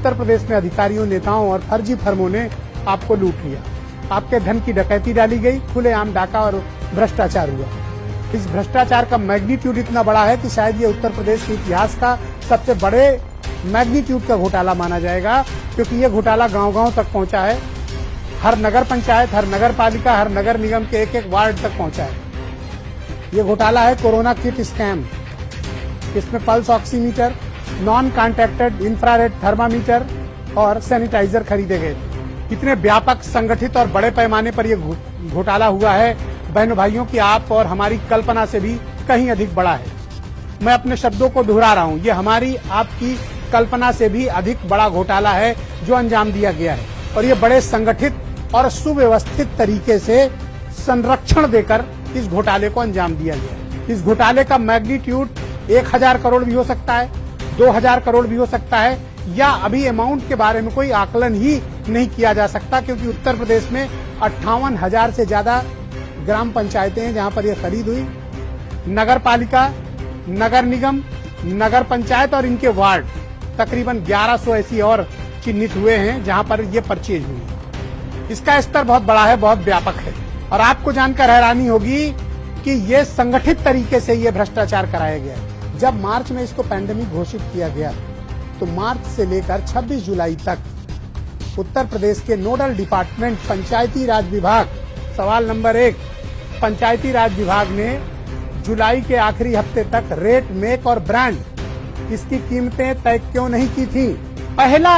उत्तर प्रदेश में अधिकारियों, नेताओं और फर्जी फर्मों ने आपको लूट लिया। आपके धन की डकैती डाली गई, खुलेआम डाका और भ्रष्टाचार हुआ। इस भ्रष्टाचार का मैग्नीट्यूड इतना बड़ा है कि शायद ये उत्तर प्रदेश के इतिहास का सबसे बड़े मैग्नीट्यूड का घोटाला माना जाएगा, क्योंकि ये घोटाला गांव-गांव तक पहुंचा है। हर नगर पंचायत, हर नगर पालिका, हर नगर निगम के एक-एक वार्ड तक पहुंचा है। ये घोटाला है कोरोना किट स्कैम। इसमें pulse oximeter, non contracted infrared thermometer और सैनिटाइजर खरीदे गए थे। इतने व्यापक, संगठित और बड़े पैमाने पर यह घोटाला हुआ है बहनों भाइयों की आप और हमारी कल्पना से भी कहीं अधिक बड़ा है। मैं अपने शब्दों को दोहरा रहा हूं, ये हमारी आपकी कल्पना से भी अधिक बड़ा घोटाला है जो अंजाम दिया गया है, और ये बड़े संगठित और सुव्यवस्थित तरीके से संरक्षण देकर इस घोटाले को अंजाम दिया गया। इस घोटाले का मैग्नीट्यूड 1000 करोड़ भी हो सकता है, 2000 करोड़ भी हो सकता है, या अभी अमाउंट के बारे में कोई आकलन ही नहीं किया जा सकता, क्योंकि उत्तर प्रदेश में 58,000 से ज्यादा ग्राम पंचायतें हैं जहां पर यह खरीद हुई। नगर पालिका, नगर निगम, नगर पंचायत और इनके वार्ड तकरीबन 1100 ऐसी और चिन्हित हुए हैं जहां पर यह परचेज हुई। इसका स्तर बहुत बड़ा है, बहुत व्यापक है, और आपको जानकर हैरानी होगी कि ये संगठित तरीके से ये भ्रष्टाचार कराया गया। जब मार्च में इसको पैंडेमिक घोषित किया गया तो मार्च से लेकर 26 जुलाई तक उत्तर प्रदेश के नोडल डिपार्टमेंट पंचायती राज विभाग, सवाल नंबर 1, पंचायती राज विभाग ने जुलाई के आखिरी हफ्ते तक रेट, मेक और ब्रांड इसकी कीमतें तय क्यों नहीं की थी। पहला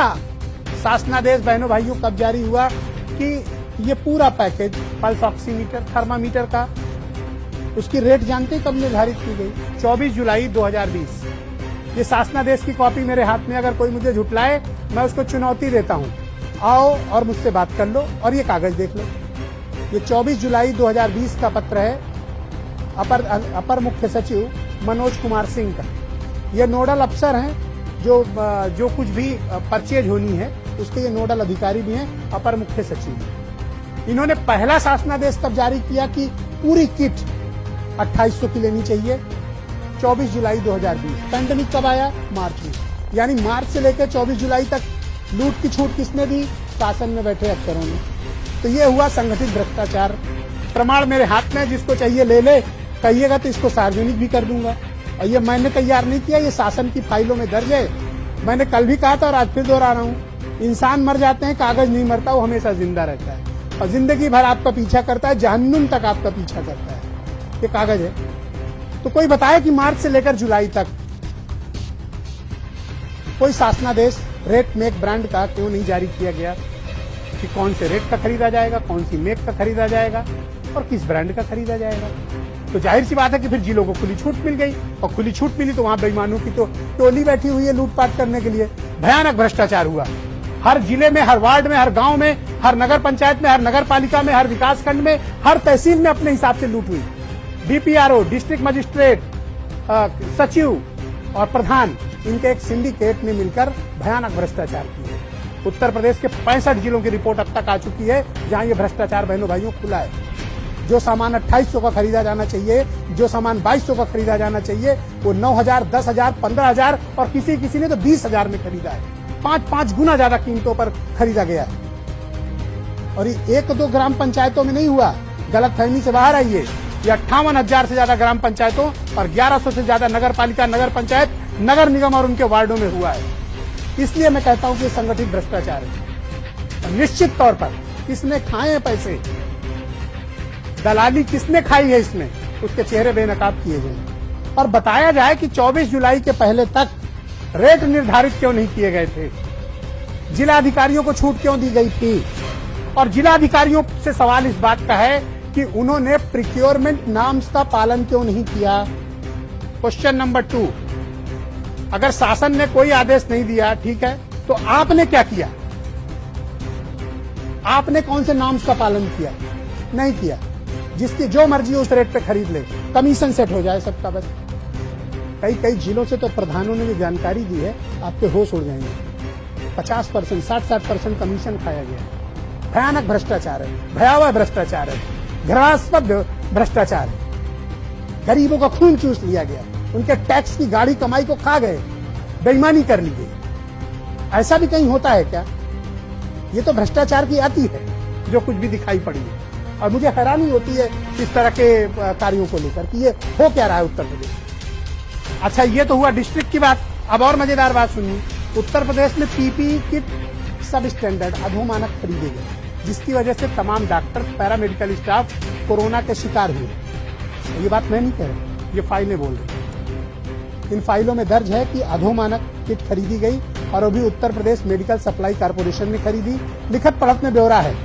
शासनादेश बहनों भाइयों कब जारी हुआ कि ये पूरा पैकेज पल्स ऑक्सीमीटर, थर्मामीटर का, उसकी रेट जानते कब निर्धारित की गई? 24 जुलाई 2020। ये शासनादेश की कॉपी मेरे हाथ में, अगर कोई मुझे झुटलाए मैं उसको चुनौती देता हूं, आओ और मुझसे बात कर लो और ये कागज देख लो। ये 24 जुलाई 2020 का पत्र है अपर मुख्य सचिव मनोज कुमार सिंह का। ये नोडल अफसर हैं जो कुछ भी परचेज होनी है उसके ये नोडल अधिकारी भी हैं, अपर मुख्य सचिव। इन्होंने पहला शासनादेश तब जारी किया कि पूरी किट 2800 की लेनी चाहिए, 24 जुलाई 2020। पैंडेमिक कब आया? मार्च में। यानी मार्च से लेकर 24 जुलाई तक लूट की छूट किसने दी? शासन में बैठे अफसरों ने। तो ये हुआ संगठित भ्रष्टाचार। प्रमाण मेरे हाथ में, जिसको चाहिए ले ले, कहिएगा तो इसको सार्वजनिक भी कर दूंगा। और ये मैंने तैयार नहीं किया, ये शासन की फाइलों में दर्ज है। मैंने कल भी कहा था और आज फिर दोहरा रहा हूँ, इंसान मर जाते हैं, कागज नहीं मरता, वो हमेशा जिंदा रहता है और जिंदगी भर आपका पीछा करता है, जहन्नुम तक आपका पीछा करता है। ये कागज है। तो कोई बताए कि मार्च से लेकर जुलाई तक कोई शासनादेश रेट, मेक, ब्रांड का क्यों नहीं जारी किया गया कि कौन से रेट का खरीदा जाएगा, कौन सी मेक का खरीदा जाएगा और किस ब्रांड का खरीदा जाएगा। तो जाहिर सी बात है कि फिर जिलों को खुली छूट मिल गई, और खुली छूट मिली तो वहां बेईमानों की तो टोली बैठी हुई है लूटपाट करने के लिए। भयानक भ्रष्टाचार हुआ हर जिले में, हर वार्ड में, हर गांव में, हर नगर पंचायत में, हर नगर पालिका में, हर विकास खंड में, हर तहसील में अपने हिसाब से लूट हुई। डीपीआरओ, डिस्ट्रिक्ट मजिस्ट्रेट, सचिव और प्रधान, इनके एक सिंडिकेट ने मिलकर भयानक भ्रष्टाचार किया। उत्तर प्रदेश के 65 जिलों की रिपोर्ट अब तक आ चुकी है जहां ये भ्रष्टाचार बहनों भाइयों खुला है। जो सामान 2800 का खरीदा जाना चाहिए, जो सामान 2200 का खरीदा जाना चाहिए, वो 9000, 10,000, 15,000 और किसी ने तो 20,000 में खरीदा है। 5 गुना ज्यादा कीमतों पर खरीदा गया है। और ये 1-2 ग्राम पंचायतों में नहीं हुआ, गलतफहमी से बाहर आइए। ये 58,000 से ज्यादा ग्राम पंचायतों और 1100 से ज्यादा नगर पालिका, नगर पंचायत, नगर निगम और उनके वार्डों में हुआ है। इसलिए मैं कहता हूं कि संगठित भ्रष्टाचार है। और निश्चित तौर पर किसने खाए हैं पैसे, दलाली किसने खाई है इसमें, उसके चेहरे बेनकाब किए गए और बताया जाए कि 24 जुलाई के पहले तक रेट निर्धारित क्यों नहीं किए गए थे, जिला अधिकारियों को छूट क्यों दी गई थी। और जिला अधिकारियों से सवाल इस बात का है कि उन्होंने प्रिक्योरमेंट नॉर्म्स का पालन क्यों नहीं किया। क्वेश्चन नंबर 2, अगर शासन ने कोई आदेश नहीं दिया, ठीक है, तो आपने क्या किया? आपने कौन से नॉर्म्स का पालन किया? नहीं किया। जिसकी जो मर्जी उस रेट पे खरीद ले, कमीशन सेट हो जाए सबका। बस कई जिलों से तो प्रधानों ने भी जानकारी दी है, आपके होश उड़ जाएंगे। 50%, 60% कमीशन खाया गया। भयानक भ्रष्टाचार है, भयावह भ्रष्टाचार है, घृणास्पद भ्रष्टाचार है। गरीबों का खून चूस लिया गया, उनके टैक्स की गाढ़ी कमाई को खा गए, बेईमानी कर ली गई। ऐसा भी कहीं होता है क्या? ये तो भ्रष्टाचार की अति है जो कुछ भी दिखाई पड़ी है। और मुझे हैरानी होती है इस तरह के कार्यों को लेकर कि ये हो क्या रहा है उत्तर प्रदेश। अच्छा, ये तो हुआ डिस्ट्रिक्ट की बात। अब और मजेदार बात सुनिए, उत्तर प्रदेश में पीपीई किट सब स्टैंडर्ड अधोमानक खरीदे गए, जिसकी वजह से तमाम डॉक्टर, पैरामेडिकल स्टाफ कोरोना के शिकार हुए। ये बात मैं नहीं कह रहा, ये फाइलें बोल रही। इन फाइलों में दर्ज है कि अधोमानक किट खरीदी गई और अभी Uttar Pradesh medical supply corporation ने खरीदी। लिखत पढ़त में ब्यौरा है,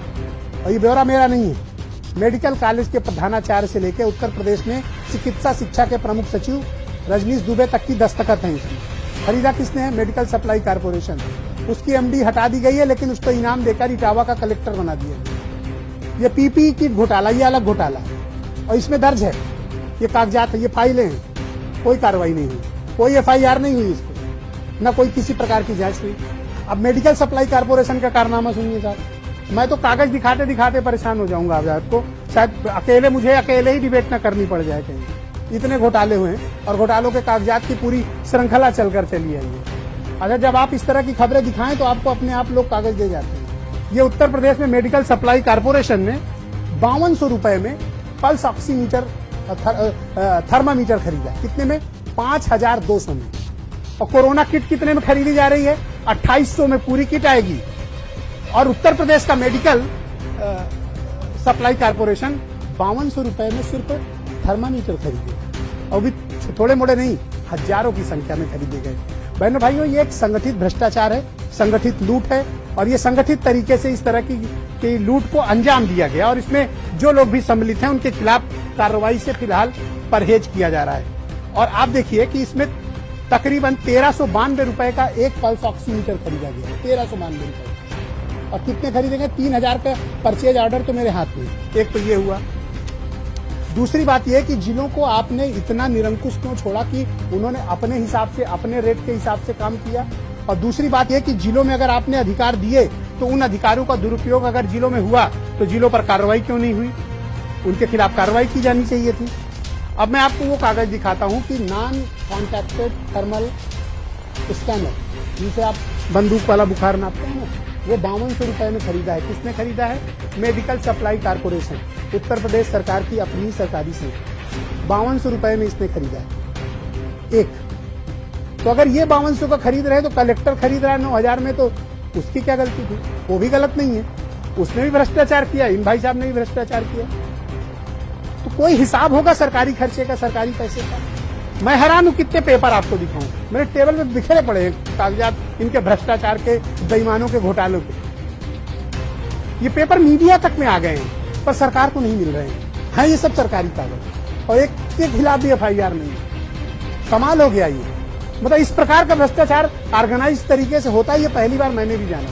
और ये ब्यौरा मेरा नहीं है। मेडिकल कॉलेज के प्रधानाचार्य से लेकर उत्तर प्रदेश में चिकित्सा शिक्षा के प्रमुख सचिव रजनीश दुबे तक की दस्तखत है इसमें। खरीदा किसने है? Medical supply corporation. उसकी एमडी हटा दी गई है, लेकिन उसको इनाम देकर इटावा का कलेक्टर बना दिया गया। ये पीपीई किट घोटाला, ये अलग घोटाला है और इसमें दर्ज है, ये कागजात है, ये फाइलें हैं। कोई कार्रवाई नहीं हुई, कोई एफआईआर नहीं हुई इस पर, न कोई किसी प्रकार की जांच हुई। अब मेडिकल सप्लाई कारपोरेशन का कारनामा सुनिए साहब, मैं तो कागज दिखाते दिखाते परेशान हो जाऊंगा अब आपको। शायद मुझे अकेले ही डिबेट न करनी पड़ जाए कहीं, इतने घोटाले हुए हैं और घोटालों के कागजात की पूरी श्रृंखला चलकर चली आई है। अगर जब आप इस तरह की खबरें दिखाएं तो आपको अपने आप लोग कागज दे जाते हैं। ये उत्तर प्रदेश में मेडिकल सप्लाई कारपोरेशन ने 5200 रुपए में पल्स ऑक्सीमीटर थर्मामीटर खरीदा। कितने में? 5200 में। और कोरोना किट कितने में खरीदी जा रही है? 2800 में पूरी किट आएगी। और उत्तर प्रदेश का मेडिकल सप्लाई कारपोरेशन 5200 रुपए में सिर्फ थर्मामीटर खरीदे, और भी थोड़े मोड़े नहीं, हजारों की संख्या में खरीदे गए। बहनों भाइयों, ये एक संगठित भ्रष्टाचार है, संगठित लूट है, और ये संगठित तरीके से इस तरह की लूट को अंजाम दिया गया और इसमें जो लोग भी सम्मिलित हैं उनके खिलाफ कार्रवाई से फिलहाल परहेज किया जा रहा है। और आप देखिए कि इसमें तकरीबन 1392 रुपए का एक पल्स ऑक्सीमीटर खरीदा गया, 1392 रुपए। और कितने खरीदेंगे? 3000 का परचेज ऑर्डर तो मेरे हाथ में। एक तो ये हुआ। दूसरी बात यह कि जिलों को आपने इतना निरंकुश क्यों छोड़ा कि उन्होंने अपने हिसाब से, अपने रेट के हिसाब से काम किया। और दूसरी बात यह कि जिलों में अगर आपने अधिकार दिए तो उन अधिकारों का दुरुपयोग अगर जिलों में हुआ तो जिलों पर कार्रवाई क्यों नहीं हुई? उनके खिलाफ कार्रवाई की जानी चाहिए थी। अब मैं आपको वो कागज दिखाता हूं कि नॉन कॉन्टैक्टेड थर्मल स्कैनर, जिसे आप बंदूक वाला बुखार नापते हैं ना, वो 5200 रुपए में खरीदा है। किसने खरीदा है? Medical supply corporation, Uttar Pradesh सरकार की अपनी सरकारी संस्था। 5200 रुपए में इसने खरीदा है एक। तो अगर ये 5200 का खरीद रहे तो कलेक्टर खरीद रहा है 9000 में, तो उसकी क्या गलती थी? वो भी गलत नहीं है, उसने भी भ्रष्टाचार किया, इन भाई साहब ने भी भ्रष्टाचार किया। तो कोई हिसाब होगा सरकारी खर्चे का, सरकारी पैसे का। मैं हैरान हूं कितने पेपर आपको दिखाऊं, मेरे टेबल में बिखरे पड़े हैं कागजात इनके भ्रष्टाचार के, बेईमानों के, घोटालों के। ये पेपर मीडिया तक में आ गए हैं पर सरकार को नहीं मिल रहे हैं। ये सब सरकारी कागज, और एक के खिलाफ भी एफआईआर नहीं है। कमाल हो गया ये। मतलब इस प्रकार का भ्रष्टाचार ऑर्गेनाइज तरीके से होता है, ये पहली बार मैंने भी जाना।